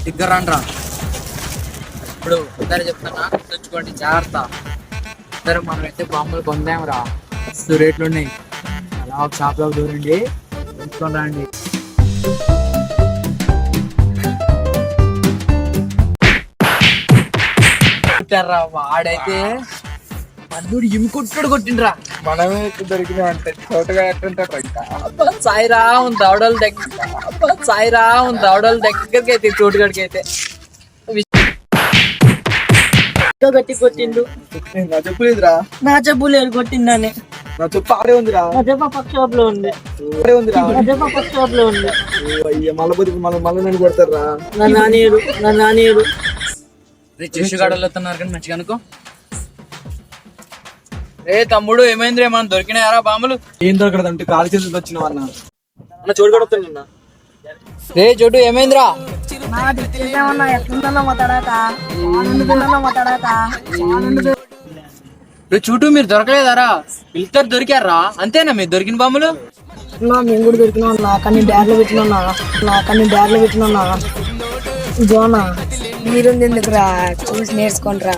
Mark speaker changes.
Speaker 1: దగ్గర రండి రా. ఇప్పుడు అందరు చెప్తున్నా తెచ్చుకోండి, జాగ్రత్త. అందరూ మనమైతే బాంబులు పొందాం రా, మస్తు రేట్లు ఉన్నాయి. అలా ఒక షాప్ లో దూరండి, తెచ్చుకొని రండి. వాడైతే మధుడు ఇమ్ముకుట్టుడు కొట్టిండ్రా.
Speaker 2: మనమే దొరికినా అంటే చోటగా ఎట్టుంటారు ఇంకా
Speaker 1: సాయిరా దవడల దగ్గర, సాయిరా దవడల దగ్గరికి అయితే చోటుగడికి అయితే
Speaker 3: గట్టి కొట్టిండు.
Speaker 2: నా చెప్పు లేదురా,
Speaker 3: నా చెప్పు లేదు కొట్టిందని.
Speaker 2: నా చెప్పు ఆడే ఉందిరా,
Speaker 3: నా చెప్ప పక్క షాప్ లో ఉంది.
Speaker 2: ఆడే ఉందిరా.
Speaker 3: నా చెప్ప పక్క షాప్ లో ఉంది.
Speaker 2: అయ్యా మళ్ళీ బతుకు మళ్ళీ నన్ను కొడతారా.
Speaker 3: నా నానియుడు
Speaker 1: చెషు గడలు వస్తున్నారు కానీ మంచిగా అనుకో. ఏ తమ్ముడు ఏమైంది రే, మనం దొరికినాయారా బాంబులు?
Speaker 2: ఏం దొరకదంటే కాలు చేతులు వచ్చిన అన్న చోటు కొడుతున్నా.
Speaker 1: రే చోటు ఏమైందిరా?
Speaker 3: ఎట్లుందన్నా మాట్లాడాక మాట్లాడాక
Speaker 1: రే చూటు మీరు దొరకలేదారా? పిల్లలు దొరికారా? అంతేనా మీరు దొరికిన బాంబులు?
Speaker 3: మేము కూడా దొరికినా ఉన్నా, కానీ బ్యాగ్ లో పెట్టినా ఇదోనా మీరుంది ఎందుకురా, చూసి నేర్చుకోండిరా.